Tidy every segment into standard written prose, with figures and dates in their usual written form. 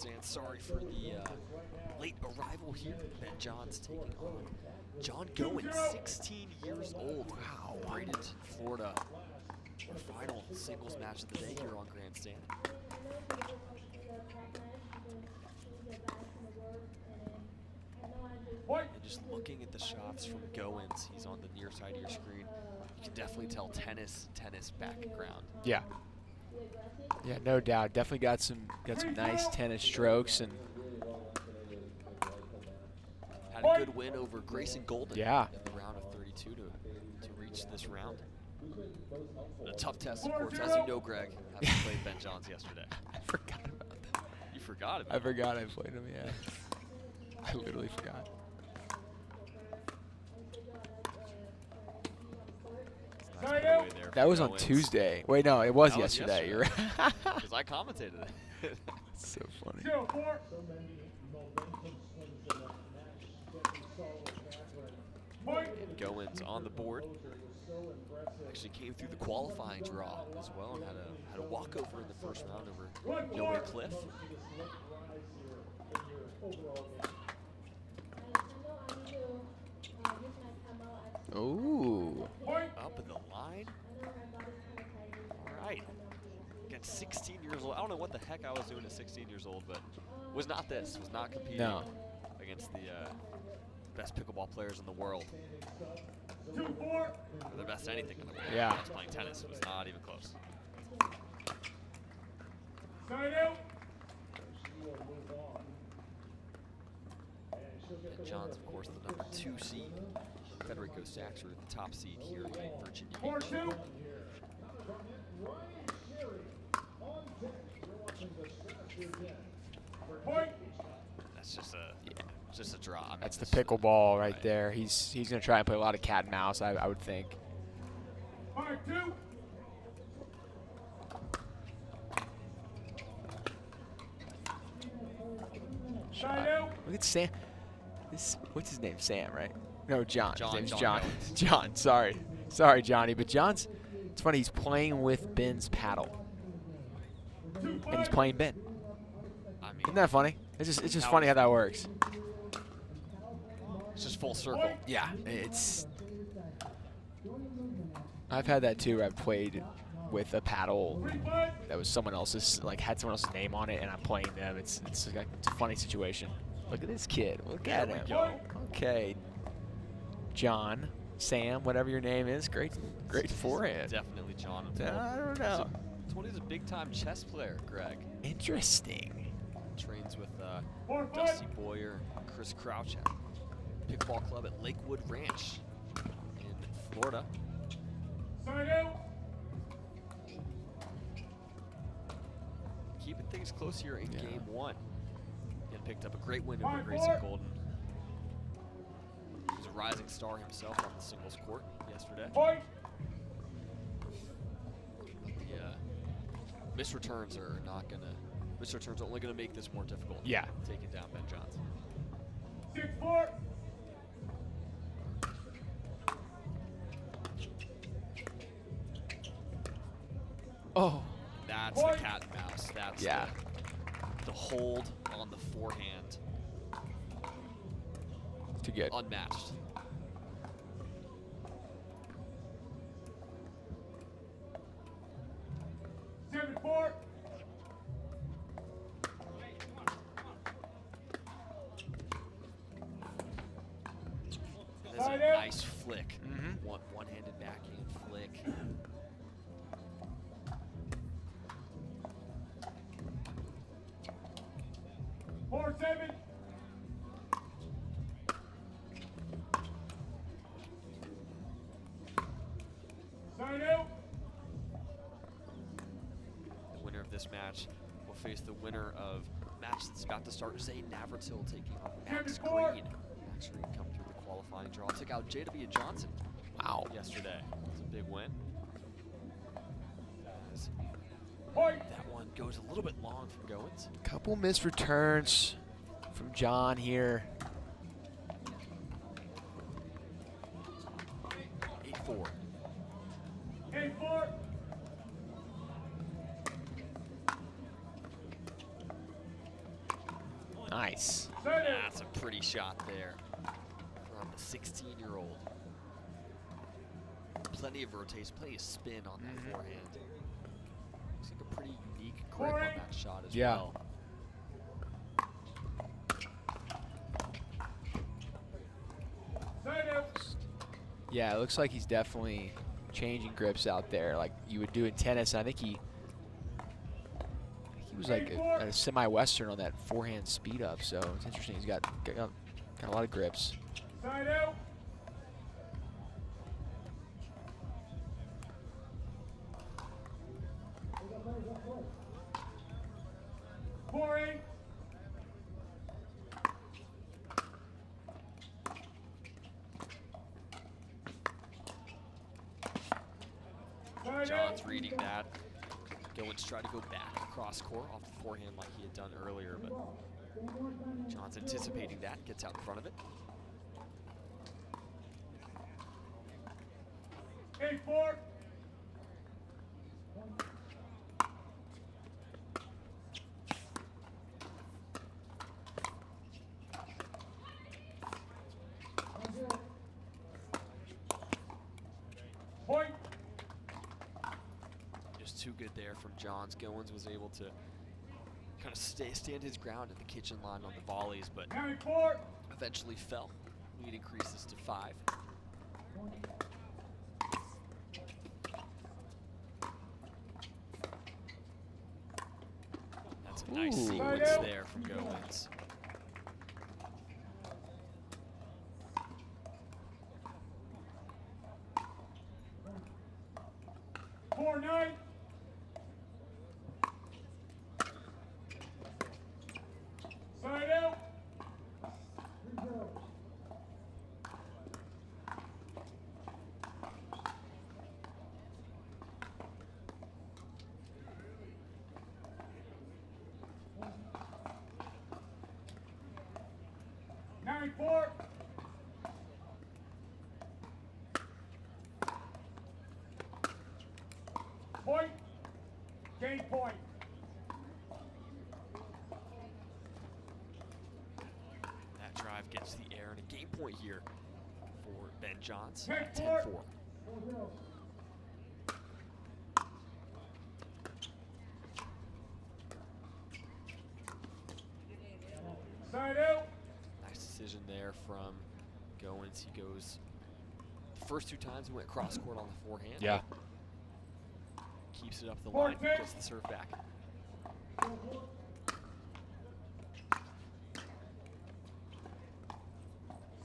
grandstand. Sorry for the late arrival here. Ben John's taking on John Goins, 16 years old. Wow, Braden, Florida. Our final singles match of the day here on grandstand. And just looking at the shots from Goins, he's on the near side of your screen. You can definitely tell tennis background. Yeah. Yeah, no doubt. Definitely got some nice tennis strokes and had a good win over Grayson Golden. Yeah. In the round of 32 to reach this round. A tough test, of course, as you know, Greg, having played Ben Johns yesterday. I forgot about that. You forgot about it. I forgot I played him. Yeah. I literally forgot. Nice that was on Tuesday. Wait, no, it was yesterday. You're right. Because I commentated it. That's so funny. And Goins on the board. Actually came through the qualifying draw as well and had a walkover in the first round over Noah Cliff. Ooh. Up in the line. All right. Again, 16 years old. I don't know what the heck I was doing at 16 years old, but was not competing against the best pickleball players in the world. Or the best anything in the world. Yeah. I was playing tennis. It was not even close. And John's, of course, the number 2 seed. Federico Saxer, the top seed here in Virginia Beach. That's just a draw. I mean, that's the pickleball right there. He's gonna try and play a lot of cat and mouse, I would think. Look at Sam. What's his name? Sam, right? No, John. His name's John. John. Sorry, Johnny. But John's. It's funny. He's playing with Ben's paddle, and he's playing Ben. I mean, isn't that funny? It's just funny how that works. It's just full circle. Yeah, I've had that too. Where I've played with a paddle that was someone else's, like had someone else's name on it, and I'm playing them. It's a funny situation. Look at this kid. Look at him. Okay, John, Sam, whatever your name is. Great forehand. Definitely John. I don't know. Tony's a big-time chess player, Greg. Interesting. Trains with Dusty Boyer, Chris Crouch at Pickleball Club at Lakewood Ranch in Florida. Keeping things close here in game 1. And picked up a great win over Grayson Golden. He was a rising star himself on the singles court yesterday. The missed returns are only gonna make this more difficult. Yeah. Taking down Ben Johns. 6-4. Oh. That's the cat and mouse. That's the hold on the forehand. Too good. Unmatched. That's a nice flick. One-handed backhand flick. The winner of this match will face the winner of a match that's about to start. Zay Navratil taking on Max Green. Max Green come through the qualifying draw. Took out J.W. Johnson. Wow. Yesterday. It's a big win. That one goes a little bit long from Goins. Couple missed returns from John here. 8-4. 8-4. Nice. That's a pretty shot there from the 16-year-old. Plenty of rotation, plenty of spin on that forehand. Looks like a pretty unique grip on that shot as well. Yeah, it looks like he's definitely changing grips out there like you would do in tennis. I think he was like a semi-western on that forehand speed up, so it's interesting. He's got a lot of grips. Side out. Boring. John's reading that. Goins tried to go back across court off the forehand like he had done earlier, but John's anticipating that, gets out in front of it. 8-4. Point. Just too good there from Johns. Goins was able to kind of stand his ground at the kitchen line on the volleys, but 9-4. eventually fell. Lead increases to 5. That's a nice sequence there from Goins. Four, 9. Side out. Nine, 4. Point. Game point. That drive gets the air and a game point here for Ben Johns. 10-4. 10-4. Side out. Nice decision there from Goins. He goes, the first 2 times he went cross court on the forehand. Yeah. Keeps it up the line, gets the serve back.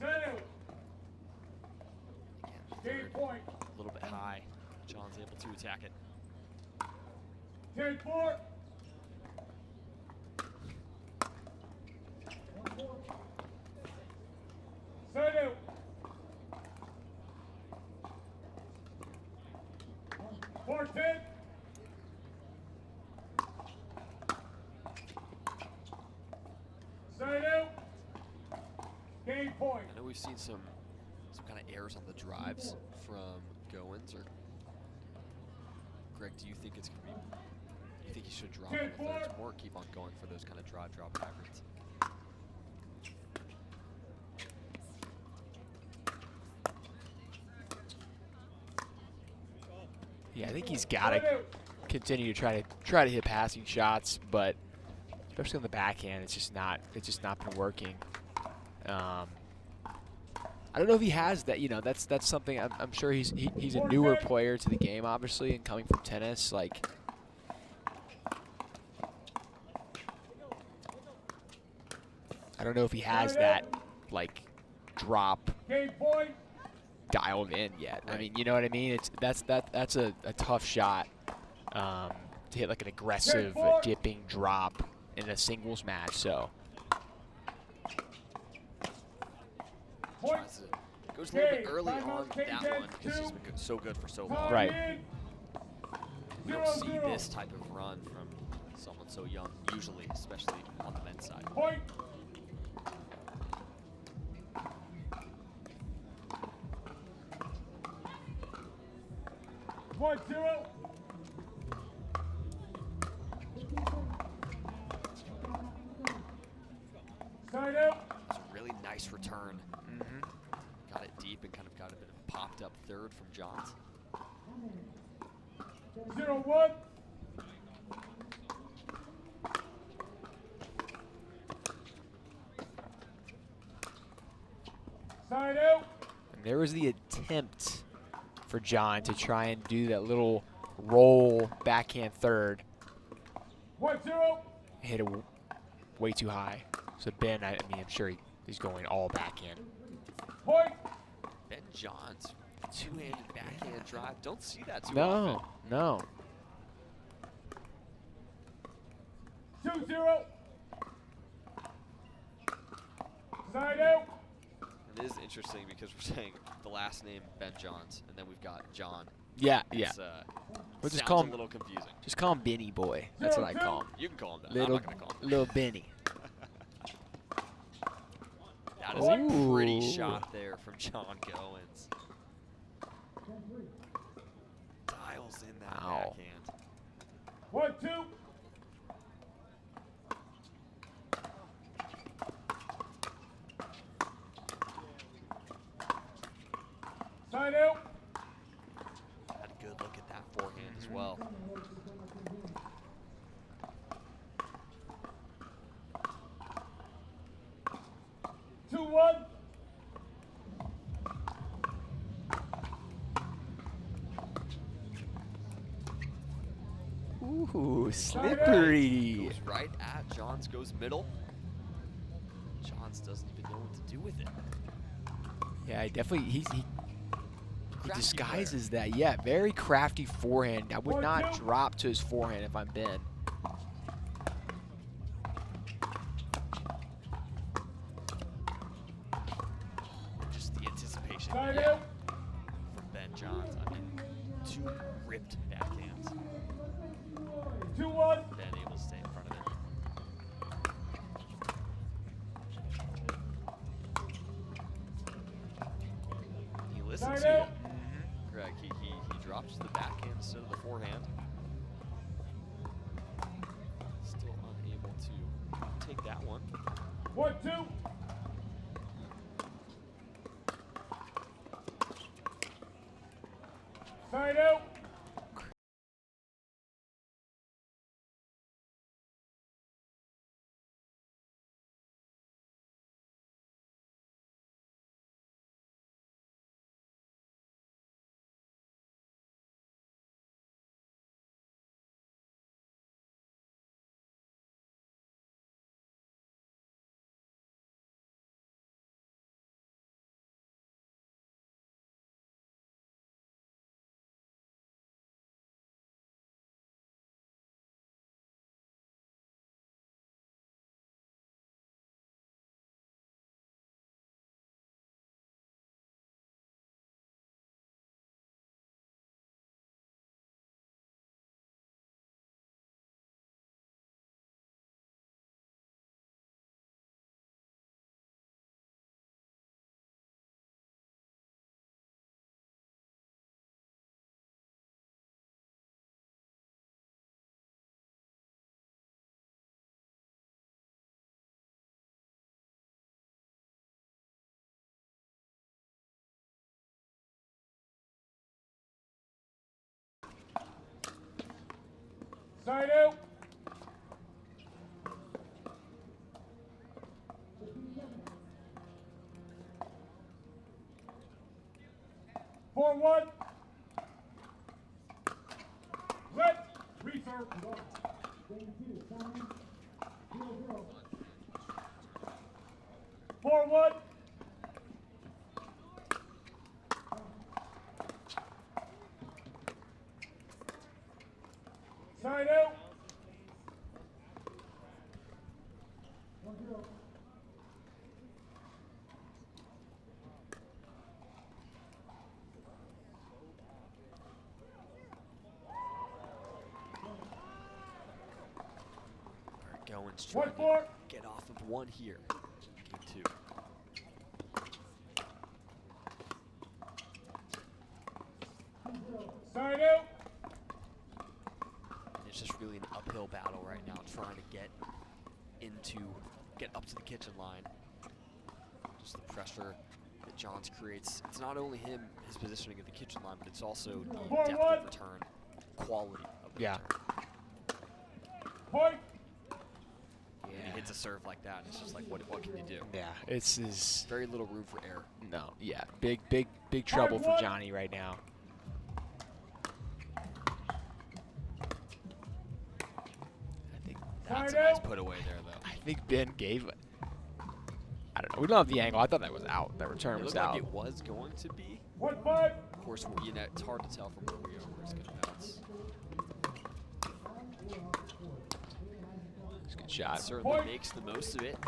Side out. Again, Game third, point. a little bit high. John's able to attack it. 10-4. Side out. 4-10. Side out. Game point. I know we've seen some kind of errors on the drives from Goins. Or Greg, do you think it's gonna be? Do you think he should drop in the thirds more, or keep on going for those kind of drive drop hybrids? Yeah, I think he's got to continue to try to hit passing shots, but especially on the backhand, it's just not been working. I don't know if he has that. You know, that's something. I'm sure he's a newer player to the game, obviously, and coming from tennis, like. I don't know if he has that, like, drop dialed in yet. I mean, you know what I mean? That's a tough shot to hit like an aggressive dipping drop in a singles match. So goes a little bit early on that one because he's been so good for so long. right. We don't see this type of run from someone so young usually, especially on the men's side. Point. One, 0. Side out. It's a really nice return. Got it deep and kind of got a bit of a popped up third from Johns. 0-1. Side out. And there was the attempt for John to try and do that little roll backhand third. 1-0. Hit it way too high. So Ben, I mean, I'm sure he's going all backhand. Point. Ben Johns, two-handed backhand drive. Don't see that too often. No. 2-0. Side out. It is interesting because we're saying the last name Ben Johns, and then we've got John. Yeah. We'll just call him a little confusing. Just call him Benny Boy. That's what I call him. You can call him that. Little, I'm not gonna call him little Benny. that is a pretty shot there from John Goins. Dials in that backhand. 1-2. Side out. Had a good look at that forehand as well. Ooh, slippery. Goes right at Johns, goes middle. Johns doesn't even know what to do with it. Yeah, definitely. He Crafty disguises that. Yeah, very crafty forehand. I would not drop to his forehand if I'm Ben. Just the anticipation Side from Ben Johns. I mean, two ripped backhands. 2-1. Ben able to stay in front of it. He listens to you. Greg, he drops the backhand instead of the forehand. Still unable to take that one. 1-2. Side out. Side out. Forward. Let reserve. Forward. Side out. Goins trying to get off of one here. Game 2. Side out. It's just really an uphill battle right now, trying to get get up to the kitchen line. Just the pressure that Johns creates. It's not only him, his positioning at the kitchen line, but it's also the depth of return, quality of the return. Point. When he hits a serve like that, it's just like, what can you do? Yeah, it's very little room for error. No, yeah, big trouble for Johnny right now. I think that's a nice put away there, though. I think Ben gave it. I don't know. We don't have the angle. I thought that was out. That return was out. Like it was going to be. 1-5. Of course, you know, it's hard to tell from where we are where it's going to bounce. Good shot. Certainly makes the most of it.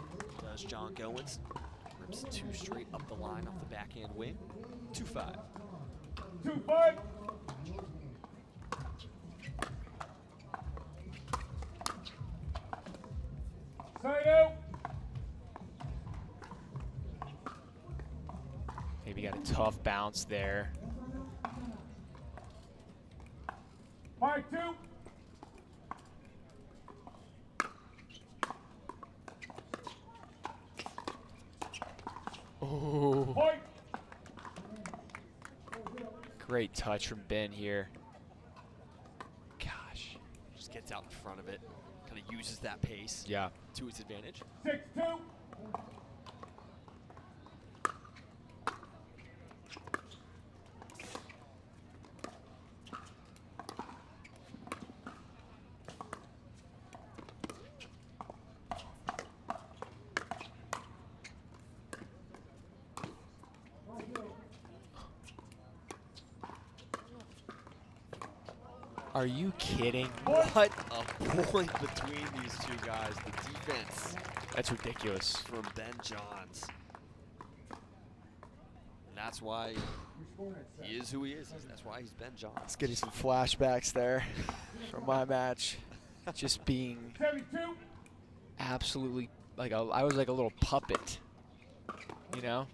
Does John Goins. Rips 2 straight up the line off the backhand wing. 2-5. 2-5. Side out. Maybe got a tough bounce there. 5-2. Oh. Point. Great touch from Ben here. Gosh. Just gets out in front of it. Kind of uses that pace to its advantage. 6-2. Are you kidding? What a point between these two guys. The defense. That's ridiculous. From Ben Johns. And that's why he is who he is. That's why he's Ben Johns. It's getting some flashbacks there from my match. Just being absolutely like I was like a little puppet, you know?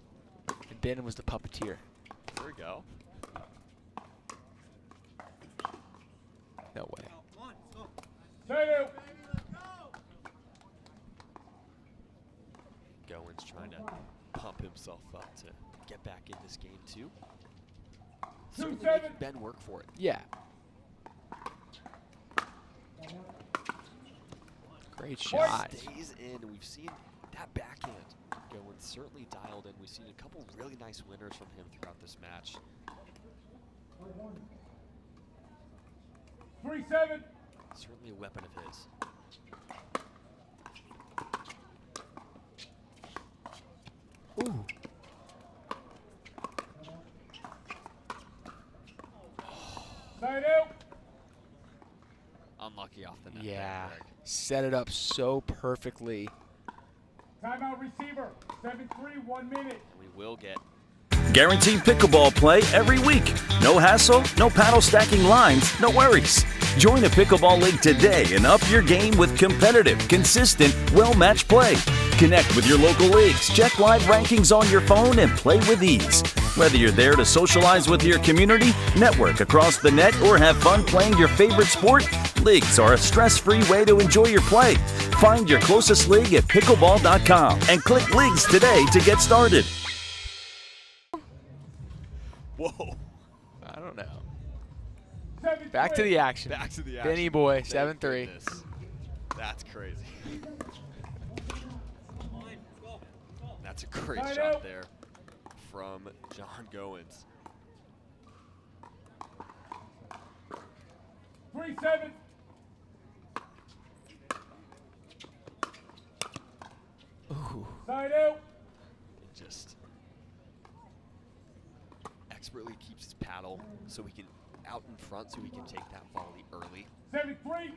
And Ben was the puppeteer. There we go. No way. Goins trying to pump himself up to get back in this game too. Certainly making Ben work for it. Yeah. Great shot. Stays in, and we've seen that backhand Goins certainly dialed in. We've seen a couple really nice winners from him throughout this match. 3-7. Certainly a weapon of his. Ooh. Side out. Unlucky off the net. Yeah. Set it up so perfectly. Timeout receiver. 7-3, 1 minute. And we will get Guaranteed pickleball play every week. No hassle, no paddle stacking lines, no worries. Join a pickleball league today and up your game with competitive, consistent, well-matched play. Connect with your local leagues, check live rankings on your phone, and play with ease. Whether you're there to socialize with your community, network across the net, or have fun playing your favorite sport, leagues are a stress-free way to enjoy your play. Find your closest league at pickleball.com and click leagues today to get started. Whoa. I don't know. 7-3. Back to the action. Back to the action. Benny boy, Thank 7-3. goodness. That's crazy. That's a great shot there from John Goins. 3-7. Ooh. Side out. It just expertly keeps his paddle so he can out in front so he can take that volley early. 7-3.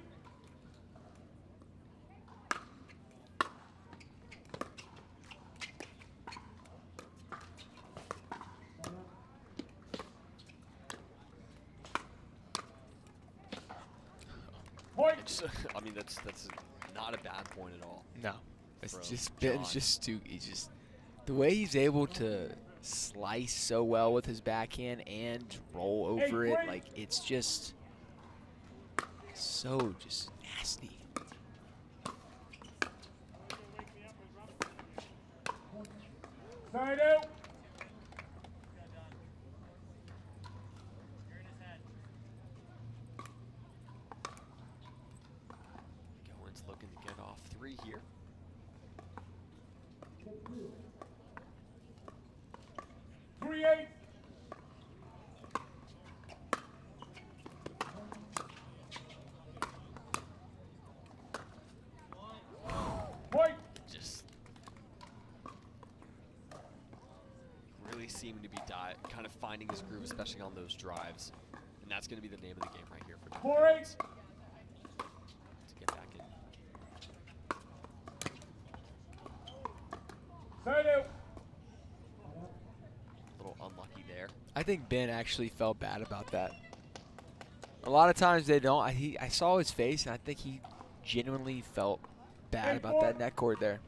Point. It's, I mean, that's not a bad point at all. No. It's From just Ben's John. just he's just the way he's able to slice so well with his backhand and roll over it, like it's just so just nasty. Side out. Goins looking to get off 3 here. Three eight. Point. Just really seeming to be kind of finding his groove, especially on those drives. And that's going to be the name of the game right here for John 4-8. Goins. To get back in. Side out. A little unlucky there. I think Ben actually felt bad about that. A lot of times they don't. I saw his face, and I think he genuinely felt bad about that net cord there.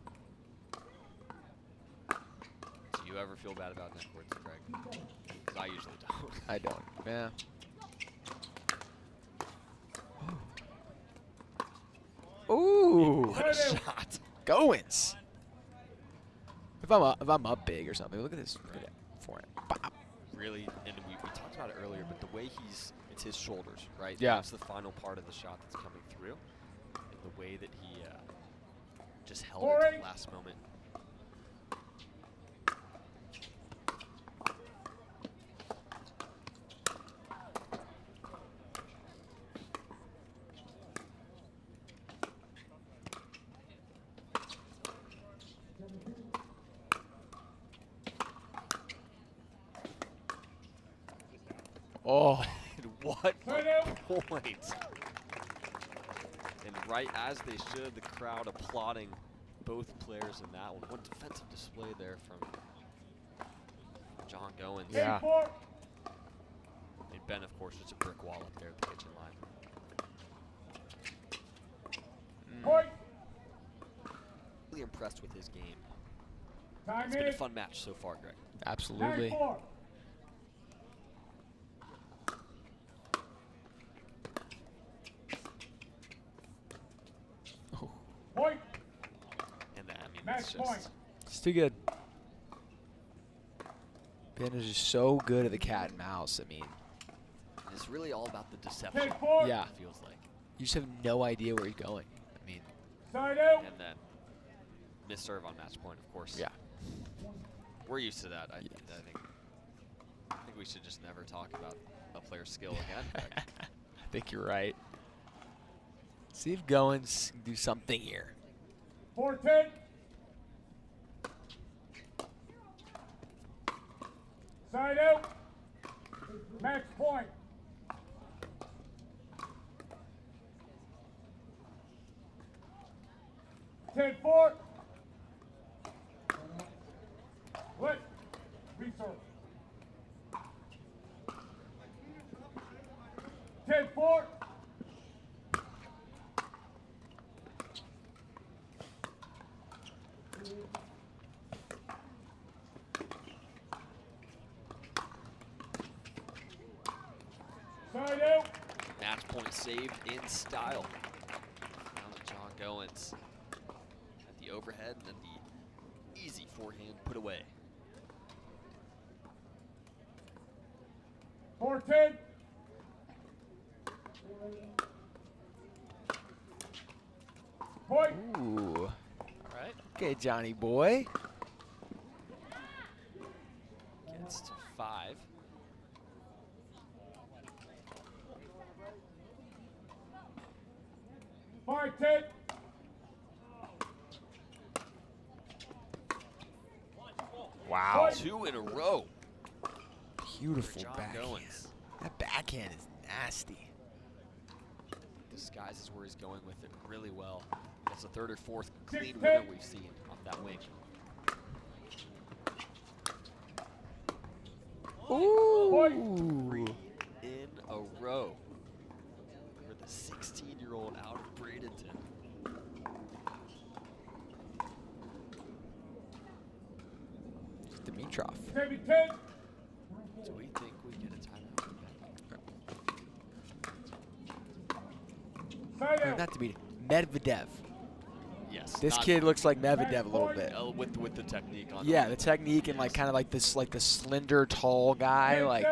Do you ever feel bad about net cords, Greg? Because I usually don't. I don't. Yeah. Ooh. What a shot. Goins. If I'm up big or something, look at this. Look at that forehand. Bop. Really, and we talked about it earlier, but the way it's his shoulders, right? Yeah. That's the final part of the shot that's coming through. And the way that he just held it to the last moment. Oh. What a point. And right as they should, the crowd applauding both players in that one. What defensive display there from John Goins. Yeah. And Ben, of course, just a brick wall up there at the kitchen line. Point. Really impressed with his game. Time It's been a in. fun match so far, Greg. Absolutely. 9-4. Oh. Point. And then, I mean, Match it's point. just It's too good. Ben is just so good at the cat and mouse. I mean, it's really all about the deception. 10-4. yeah. It feels like. You just have no idea where he's going. I mean, Side out. And then miss serve on match point, of course. yeah. We're used to that. I Yes. think we should just never talk about a player's skill again. Greg. I think you're right. See if Goins can do something here. 4-10. Side out. Match point. Ten four. Let. Reserve. 10-4. Side out. Match point saved in style. Now to John Goins at the overhead and then the easy forehand put away. 4-10. Point. Ooh. All right. Okay, Johnny boy. Gets to 5. Five 10. Wow. 2 in a row Beautiful for John backhand. Goins. That backhand is nasty. Disguises where he's going with it really well. That's the 3rd or 4th clean 6-10. winner we've seen off that wing. Ooh. 3 in a row for the 16-year-old out of Bradenton. It's Dimitrov. 7-10. Do we think we get a timeout? Side No, out. not Dimitrov. Medvedev. Yes. This Not kid looks like Medvedev a little bit. with the technique on. Yeah, the technique and like kind of like this, like the slender, tall guy, like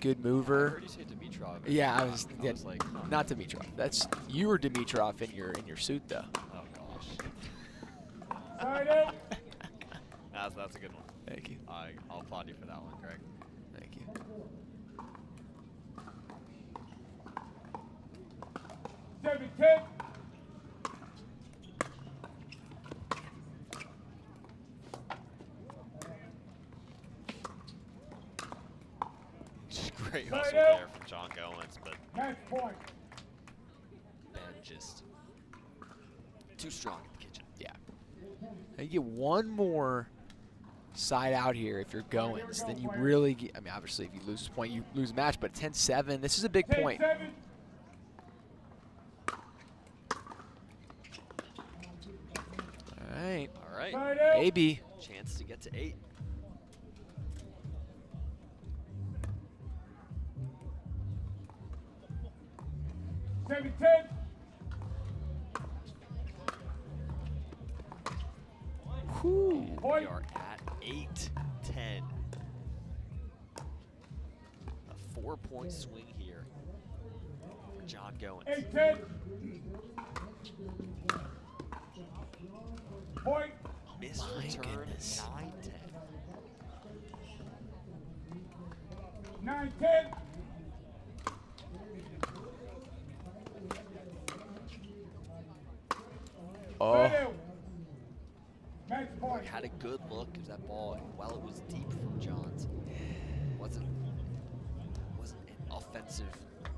good I mover. heard you say Dimitrov. Yeah, I was like, huh. not Dimitrov. That's you were Dimitrov in your suit though. Oh gosh. Side out. That's a good one. Thank you. I'll applaud you for that one, Greg. Thank you. 7-10. Just great Side hustle out. there from John Goins, but Match point. Ben just too strong in the kitchen. Yeah. You get one more side out here if you're Goins, then you really get, I mean, obviously if you lose this point, you lose the match, but 10-7, this is a big point. 10-7. All right. All right. Side out. Maybe. Chance to get to 8. Seven, 10. Whew. We Point. are at 8-10. A 4-point swing here for John Goins. 8-10. Point. Missed My return, goodness. 9-10. 9-10. Oh, Side out. Match point. Had a good look at that ball while it was deep from Johns. Wasn't an offensive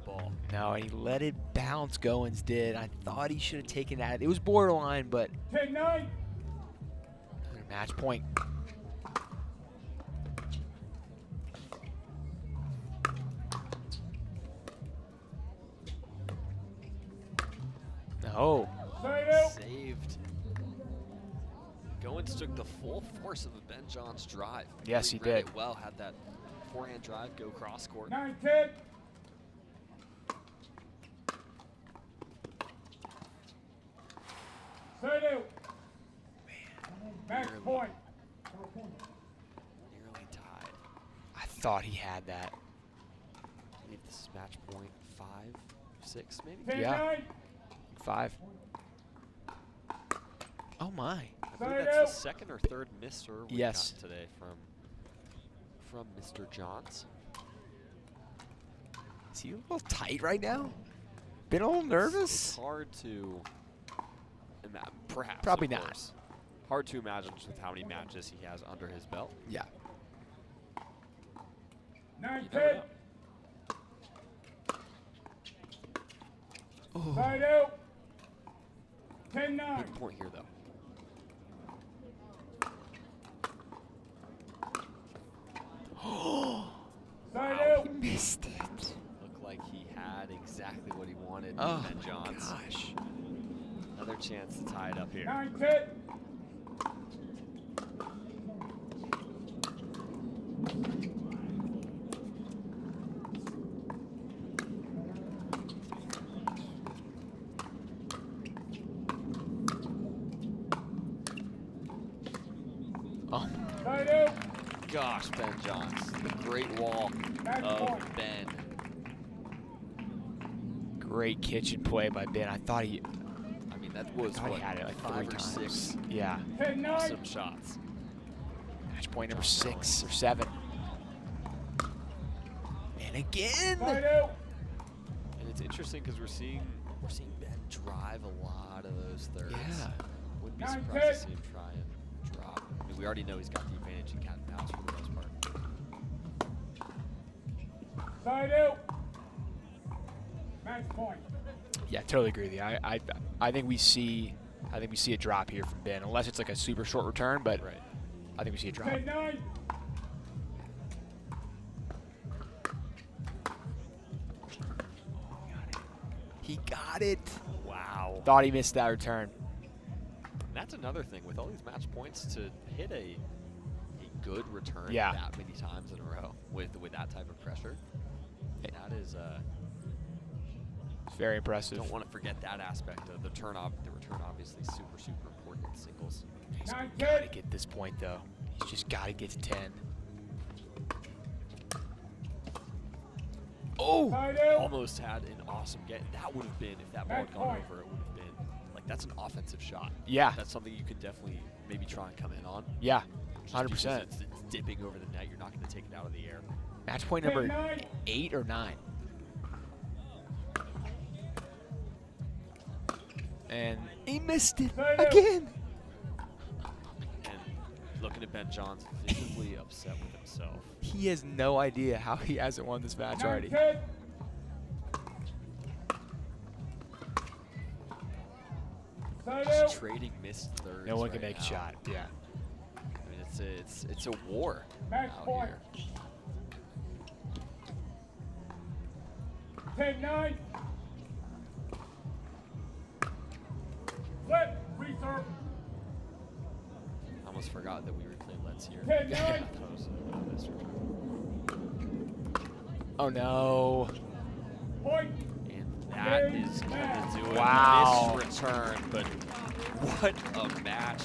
ball. no, and he let it bounce, Goins did. I thought he should have taken that. It was borderline, but 10-9. match point. No. Side out. Saved. Goins took the full force of a Ben Johns drive. Yes, he Really read did. it well, had that forehand drive go cross court. 9-10. Side out. Match Nearly. point. Nearly tied. I thought he had that. I believe this is match point 5, 6 maybe? 10-9. Yeah. 5. Oh my. I believe Side that's out. the second or third miss serve we Yes. got today from Mr. Johns. Is he a little tight right now? Been a little It's nervous? hard to imagine, perhaps. Probably of not. course. Hard to imagine just with how many matches he has under his belt. Yeah. 9-10. Oh. Side out. 10-9. Big point here, though. Side Wow. out. Missed it. Looked like he had exactly what he wanted Oh from Ben my Johns. gosh. Another chance to tie it up here. 9-10. Oh, Side out. Gosh, Ben Johns, the great wall Match of point. Ben. great kitchen play by Ben. I thought he I mean, that was thought what, he had it like 5 3 or times. 6 Yeah. 10-9. awesome shots. Match point number 6 or 7. And again. Side out. And it's interesting because we're seeing Ben drive a lot of those thirds. Yeah. Wouldn't be 9-10. surprised to see him try and drop. I mean, we already know he's got the advantage in cat and mouse for the most part. Side out. Match point. Yeah, totally agree with you. I think we see a drop here from Ben, unless it's like a super short return, but Right. I think we see a drop. 10-9. He got it. Wow. Thought he missed that return. That's another thing with all these match points to hit a good return Yeah. that many times in a row with that type of pressure. That is It's very impressive. don't want to forget that aspect of the return. The return obviously super important. work in singles. He's got to get this point, though. He's just got to get to 10. Oh! Almost had an awesome get. That would have been, if that ball had gone over, it would have been, like, that's an offensive shot. Yeah. That's something you could definitely maybe try and come in on. Yeah, Just 100%. because it's dipping over the net, you're not going to take it out of the air. Match point number 8 or 9. And he missed it again. And looking at Ben Johns visibly upset with himself. He has no idea how he hasn't won this match already. Just trading missed thirds. No one can right make a now. shot. Yeah. I mean, it's a war Match out point. here. 10-9. Flip, reserve. I almost forgot that we replayed Let's here. 10-9. That was this return. Oh, no. Point. And that is going to do it. Wow. Missed return, but what a match